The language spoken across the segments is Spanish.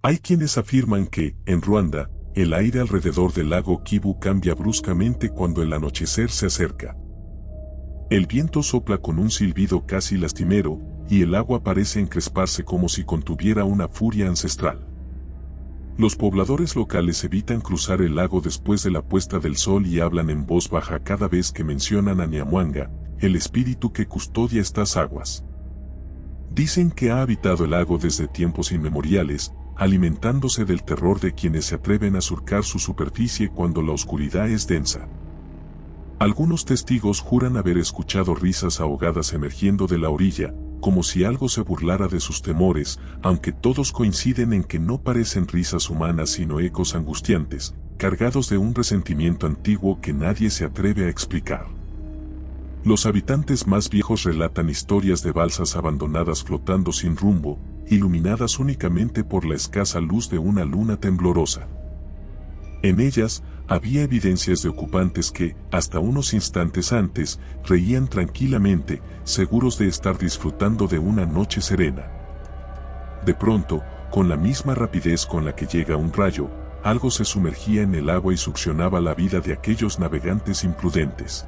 Hay quienes afirman que, en Ruanda, el aire alrededor del lago Kivu cambia bruscamente cuando el anochecer se acerca. El viento sopla con un silbido casi lastimero, y el agua parece encresparse como si contuviera una furia ancestral. Los pobladores locales evitan cruzar el lago después de la puesta del sol y hablan en voz baja cada vez que mencionan a Nyamwanga, el espíritu que custodia estas aguas. Dicen que ha habitado el lago desde tiempos inmemoriales, alimentándose del terror de quienes se atreven a surcar su superficie cuando la oscuridad es densa. Algunos testigos juran haber escuchado risas ahogadas emergiendo de la orilla, como si algo se burlara de sus temores, aunque todos coinciden en que no parecen risas humanas sino ecos angustiantes, cargados de un resentimiento antiguo que nadie se atreve a explicar. Los habitantes más viejos relatan historias de balsas abandonadas flotando sin rumbo, iluminadas únicamente por la escasa luz de una luna temblorosa. En ellas, había evidencias de ocupantes que, hasta unos instantes antes, reían tranquilamente, seguros de estar disfrutando de una noche serena. De pronto, con la misma rapidez con la que llega un rayo, algo se sumergía en el agua y succionaba la vida de aquellos navegantes imprudentes.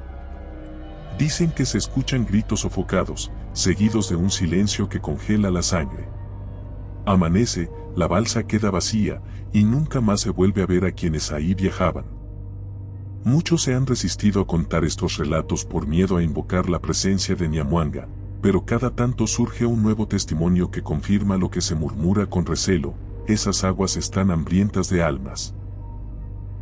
Dicen que se escuchan gritos sofocados, seguidos de un silencio que congela la sangre. Amanece, la balsa queda vacía, y nunca más se vuelve a ver a quienes ahí viajaban. Muchos se han resistido a contar estos relatos por miedo a invocar la presencia de Nyamwanga, pero cada tanto surge un nuevo testimonio que confirma lo que se murmura con recelo: esas aguas están hambrientas de almas.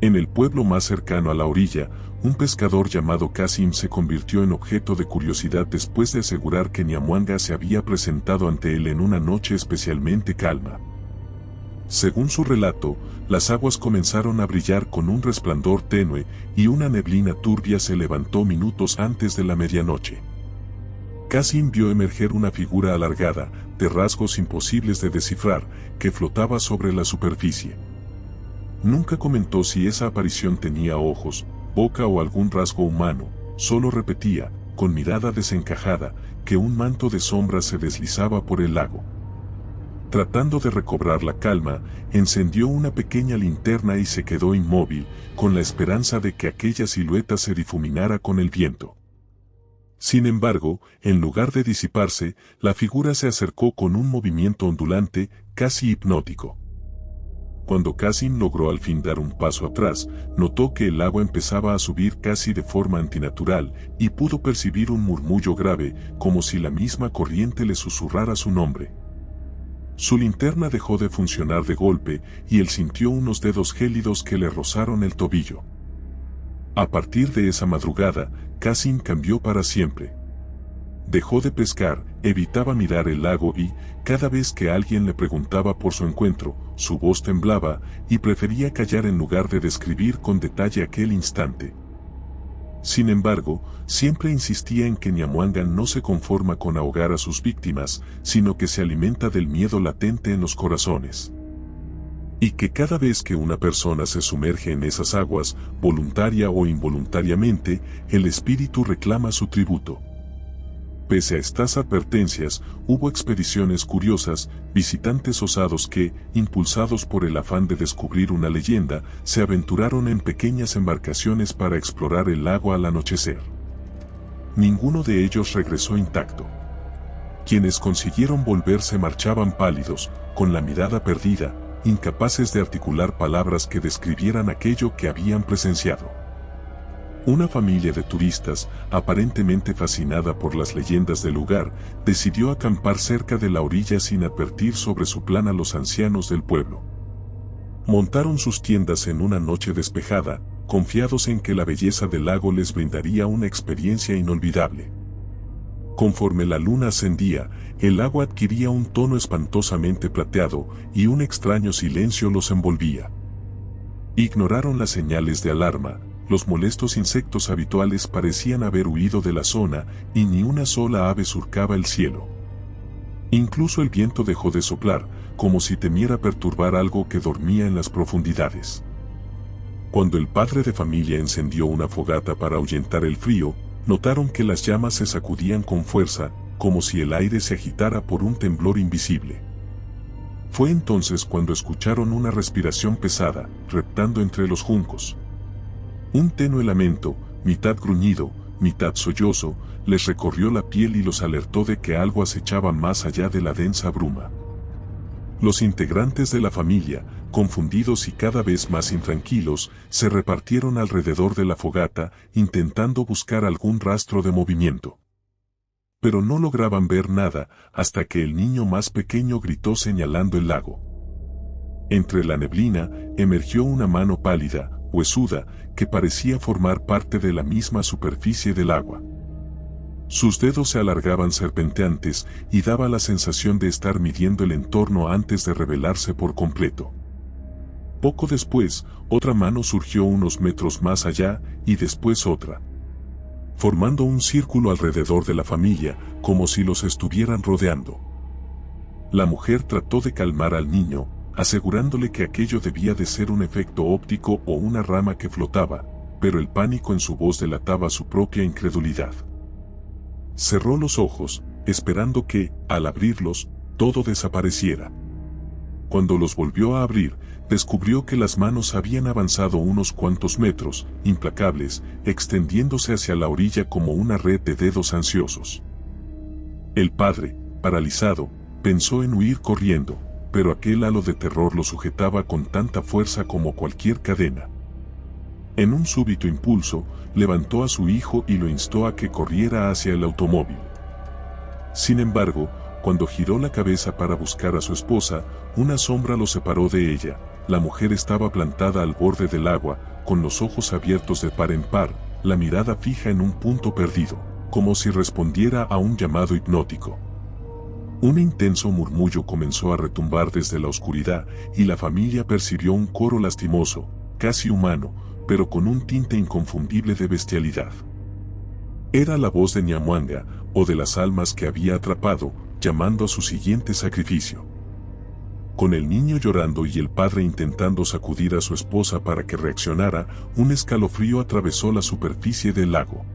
En el pueblo más cercano a la orilla, un pescador llamado Kasim se convirtió en objeto de curiosidad después de asegurar que Nyamwanga se había presentado ante él en una noche especialmente calma. Según su relato, las aguas comenzaron a brillar con un resplandor tenue y una neblina turbia se levantó minutos antes de la medianoche. Kasim vio emerger una figura alargada, de rasgos imposibles de descifrar, que flotaba sobre la superficie. Nunca comentó si esa aparición tenía ojos, boca o algún rasgo humano, solo repetía, con mirada desencajada, que un manto de sombra se deslizaba por el lago. Tratando de recobrar la calma, encendió una pequeña linterna y se quedó inmóvil, con la esperanza de que aquella silueta se difuminara con el viento. Sin embargo, en lugar de disiparse, la figura se acercó con un movimiento ondulante, casi hipnótico. Cuando Kasim logró al fin dar un paso atrás, notó que el agua empezaba a subir casi de forma antinatural, y pudo percibir un murmullo grave, como si la misma corriente le susurrara su nombre. Su linterna dejó de funcionar de golpe, y él sintió unos dedos gélidos que le rozaron el tobillo. A partir de esa madrugada, Kasim cambió para siempre. Dejó de pescar, evitaba mirar el lago y, cada vez que alguien le preguntaba por su encuentro, su voz temblaba, y prefería callar en lugar de describir con detalle aquel instante. Sin embargo, siempre insistía en que Nyamwanga no se conforma con ahogar a sus víctimas, sino que se alimenta del miedo latente en los corazones. Y que cada vez que una persona se sumerge en esas aguas, voluntaria o involuntariamente, el espíritu reclama su tributo. Pese a estas advertencias, hubo expediciones curiosas, visitantes osados que, impulsados por el afán de descubrir una leyenda, se aventuraron en pequeñas embarcaciones para explorar el lago al anochecer. Ninguno de ellos regresó intacto. Quienes consiguieron volver se marchaban pálidos, con la mirada perdida, incapaces de articular palabras que describieran aquello que habían presenciado. Una familia de turistas, aparentemente fascinada por las leyendas del lugar, decidió acampar cerca de la orilla sin advertir sobre su plan a los ancianos del pueblo. Montaron sus tiendas en una noche despejada, confiados en que la belleza del lago les brindaría una experiencia inolvidable. Conforme la luna ascendía, el agua adquiría un tono espantosamente plateado, y un extraño silencio los envolvía. Ignoraron las señales de alarma. Los molestos insectos habituales parecían haber huido de la zona, y ni una sola ave surcaba el cielo. Incluso el viento dejó de soplar, como si temiera perturbar algo que dormía en las profundidades. Cuando el padre de familia encendió una fogata para ahuyentar el frío, notaron que las llamas se sacudían con fuerza, como si el aire se agitara por un temblor invisible. Fue entonces cuando escucharon una respiración pesada, reptando entre los juncos. Un tenue lamento, mitad gruñido, mitad sollozo, les recorrió la piel y los alertó de que algo acechaba más allá de la densa bruma. Los integrantes de la familia, confundidos y cada vez más intranquilos, se repartieron alrededor de la fogata, intentando buscar algún rastro de movimiento. Pero no lograban ver nada, hasta que el niño más pequeño gritó señalando el lago. Entre la neblina, emergió una mano pálida, huesuda, que parecía formar parte de la misma superficie del agua. Sus dedos se alargaban serpenteantes y daba la sensación de estar midiendo el entorno antes de revelarse por completo. Poco después, otra mano surgió unos metros más allá, y después otra, formando un círculo alrededor de la familia, como si los estuvieran rodeando. La mujer trató de calmar al niño, asegurándole que aquello debía de ser un efecto óptico o una rama que flotaba, pero el pánico en su voz delataba su propia incredulidad. Cerró los ojos, esperando que, al abrirlos, todo desapareciera. Cuando los volvió a abrir, descubrió que las manos habían avanzado unos cuantos metros, implacables, extendiéndose hacia la orilla como una red de dedos ansiosos. El padre, paralizado, pensó en huir corriendo, pero aquel halo de terror lo sujetaba con tanta fuerza como cualquier cadena. En un súbito impulso, levantó a su hijo y lo instó a que corriera hacia el automóvil. Sin embargo, cuando giró la cabeza para buscar a su esposa, una sombra lo separó de ella. La mujer estaba plantada al borde del agua, con los ojos abiertos de par en par, la mirada fija en un punto perdido, como si respondiera a un llamado hipnótico. Un intenso murmullo comenzó a retumbar desde la oscuridad, y la familia percibió un coro lastimoso, casi humano, pero con un tinte inconfundible de bestialidad. Era la voz de Nyamwanga, o de las almas que había atrapado, llamando a su siguiente sacrificio. Con el niño llorando y el padre intentando sacudir a su esposa para que reaccionara, un escalofrío atravesó la superficie del lago.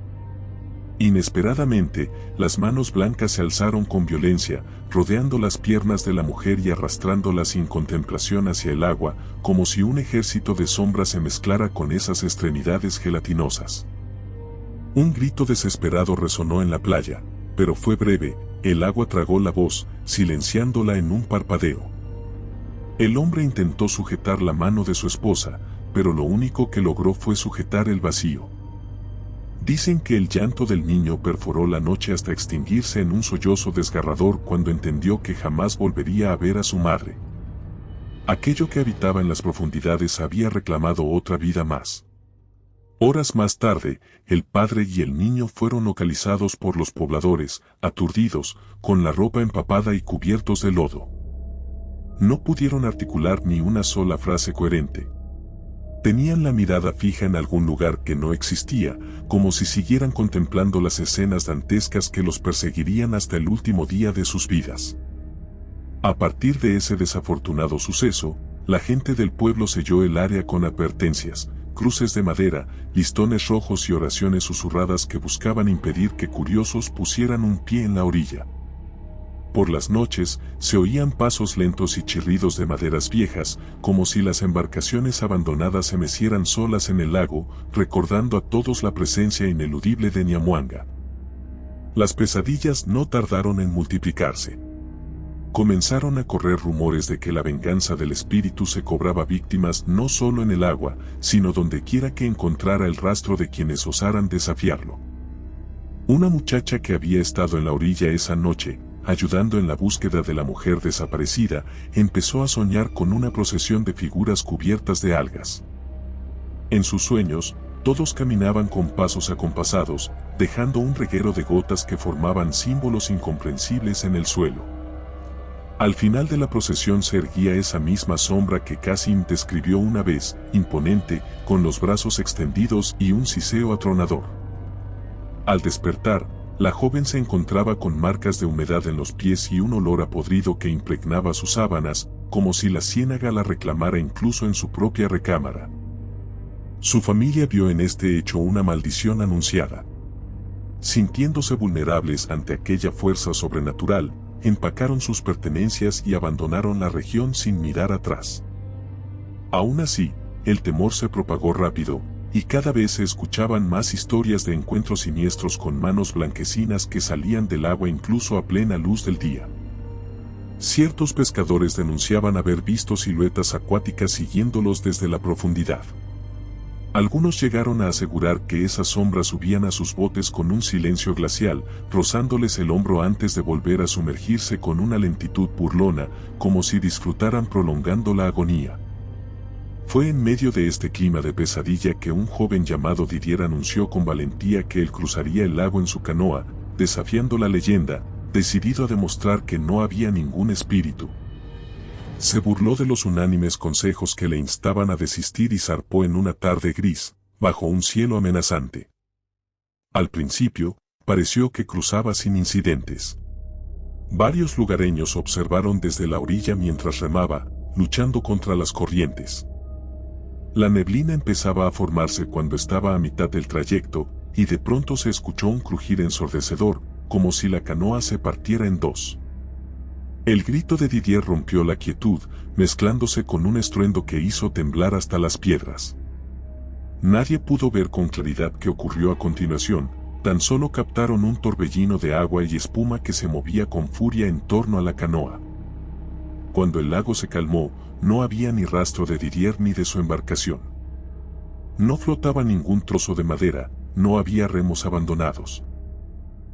Inesperadamente, las manos blancas se alzaron con violencia, rodeando las piernas de la mujer y arrastrándola sin contemplación hacia el agua, como si un ejército de sombras se mezclara con esas extremidades gelatinosas. Un grito desesperado resonó en la playa, pero fue breve. El agua tragó la voz, silenciándola en un parpadeo. El hombre intentó sujetar la mano de su esposa, pero lo único que logró fue sujetar el vacío. Dicen que el llanto del niño perforó la noche hasta extinguirse en un sollozo desgarrador cuando entendió que jamás volvería a ver a su madre. Aquello que habitaba en las profundidades había reclamado otra vida más. Horas más tarde, el padre y el niño fueron localizados por los pobladores, aturdidos, con la ropa empapada y cubiertos de lodo. No pudieron articular ni una sola frase coherente. Tenían la mirada fija en algún lugar que no existía, como si siguieran contemplando las escenas dantescas que los perseguirían hasta el último día de sus vidas. A partir de ese desafortunado suceso, la gente del pueblo selló el área con advertencias, cruces de madera, listones rojos y oraciones susurradas que buscaban impedir que curiosos pusieran un pie en la orilla. Por las noches, se oían pasos lentos y chirridos de maderas viejas, como si las embarcaciones abandonadas se mecieran solas en el lago, recordando a todos la presencia ineludible de Nyamwanga. Las pesadillas no tardaron en multiplicarse. Comenzaron a correr rumores de que la venganza del espíritu se cobraba víctimas no solo en el agua, sino donde quiera que encontrara el rastro de quienes osaran desafiarlo. Una muchacha que había estado en la orilla esa noche, ayudando en la búsqueda de la mujer desaparecida, empezó a soñar con una procesión de figuras cubiertas de algas. En sus sueños, todos caminaban con pasos acompasados, dejando un reguero de gotas que formaban símbolos incomprensibles en el suelo. Al final de la procesión se erguía esa misma sombra que Kasim describió una vez, imponente, con los brazos extendidos y un siseo atronador. Al despertar, la joven se encontraba con marcas de humedad en los pies y un olor a podrido que impregnaba sus sábanas, como si la ciénaga la reclamara incluso en su propia recámara. Su familia vio en este hecho una maldición anunciada. Sintiéndose vulnerables ante aquella fuerza sobrenatural, empacaron sus pertenencias y abandonaron la región sin mirar atrás. Aún así, el temor se propagó rápido, y cada vez se escuchaban más historias de encuentros siniestros con manos blanquecinas que salían del agua incluso a plena luz del día. Ciertos pescadores denunciaban haber visto siluetas acuáticas siguiéndolos desde la profundidad. Algunos llegaron a asegurar que esas sombras subían a sus botes con un silencio glacial, rozándoles el hombro antes de volver a sumergirse con una lentitud burlona, como si disfrutaran prolongando la agonía. Fue en medio de este clima de pesadilla que un joven llamado Didier anunció con valentía que él cruzaría el lago en su canoa, desafiando la leyenda, decidido a demostrar que no había ningún espíritu. Se burló de los unánimes consejos que le instaban a desistir y zarpó en una tarde gris, bajo un cielo amenazante. Al principio, pareció que cruzaba sin incidentes. Varios lugareños observaron desde la orilla mientras remaba, luchando contra las corrientes. La neblina empezaba a formarse cuando estaba a mitad del trayecto, y de pronto se escuchó un crujir ensordecedor, como si la canoa se partiera en dos. El grito de Didier rompió la quietud, mezclándose con un estruendo que hizo temblar hasta las piedras. Nadie pudo ver con claridad qué ocurrió a continuación, tan solo captaron un torbellino de agua y espuma que se movía con furia en torno a la canoa. Cuando el lago se calmó, no había ni rastro de Didier ni de su embarcación. No flotaba ningún trozo de madera, no había remos abandonados.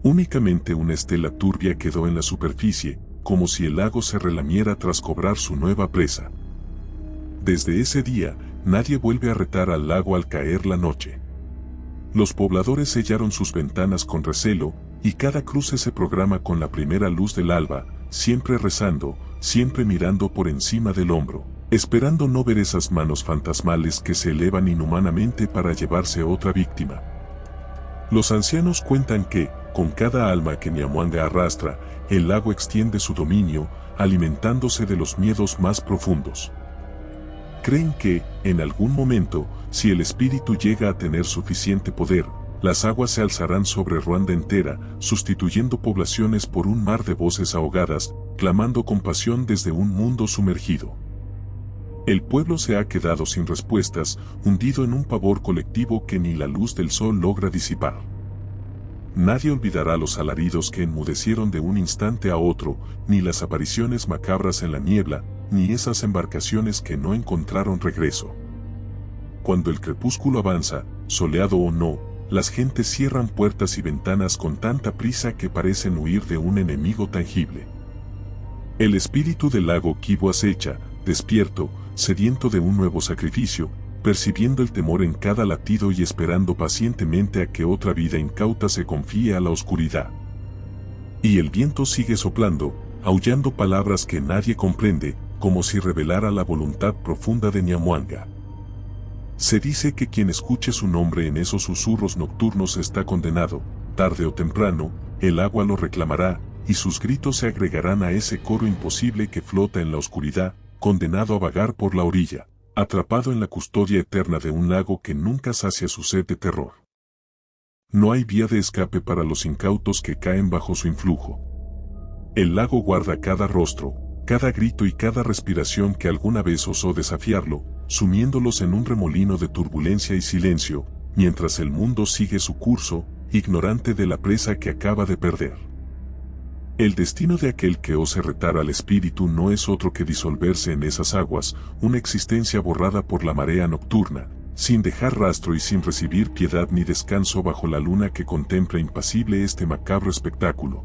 Únicamente una estela turbia quedó en la superficie, como si el lago se relamiera tras cobrar su nueva presa. Desde ese día, nadie vuelve a retar al lago al caer la noche. Los pobladores sellaron sus ventanas con recelo, y cada cruce se programa con la primera luz del alba, siempre rezando, siempre mirando por encima del hombro, esperando no ver esas manos fantasmales que se elevan inhumanamente para llevarse otra víctima. Los ancianos cuentan que, con cada alma que Nyamwanga arrastra, el lago extiende su dominio, alimentándose de los miedos más profundos. Creen que, en algún momento, si el espíritu llega a tener suficiente poder, las aguas se alzarán sobre Ruanda entera, sustituyendo poblaciones por un mar de voces ahogadas, clamando compasión desde un mundo sumergido. El pueblo se ha quedado sin respuestas, hundido en un pavor colectivo que ni la luz del sol logra disipar. Nadie olvidará los alaridos que enmudecieron de un instante a otro, ni las apariciones macabras en la niebla, ni esas embarcaciones que no encontraron regreso. Cuando el crepúsculo avanza, soleado o no, las gentes cierran puertas y ventanas con tanta prisa que parecen huir de un enemigo tangible. El espíritu del lago Kivu acecha, despierto, sediento de un nuevo sacrificio, percibiendo el temor en cada latido y esperando pacientemente a que otra vida incauta se confíe a la oscuridad. Y el viento sigue soplando, aullando palabras que nadie comprende, como si revelara la voluntad profunda de Nyamwanga. Se dice que quien escuche su nombre en esos susurros nocturnos está condenado, tarde o temprano, el agua lo reclamará, y sus gritos se agregarán a ese coro imposible que flota en la oscuridad, condenado a vagar por la orilla, atrapado en la custodia eterna de un lago que nunca sacia su sed de terror. No hay vía de escape para los incautos que caen bajo su influjo. El lago guarda cada rostro, cada grito y cada respiración que alguna vez osó desafiarlo, sumiéndolos en un remolino de turbulencia y silencio, mientras el mundo sigue su curso, ignorante de la presa que acaba de perder. El destino de aquel que ose retar al espíritu no es otro que disolverse en esas aguas, una existencia borrada por la marea nocturna, sin dejar rastro y sin recibir piedad ni descanso bajo la luna que contempla impasible este macabro espectáculo.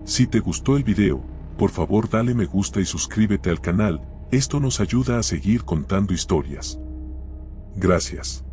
Si te gustó el video, por favor dale me gusta y suscríbete al canal, esto nos ayuda a seguir contando historias. Gracias.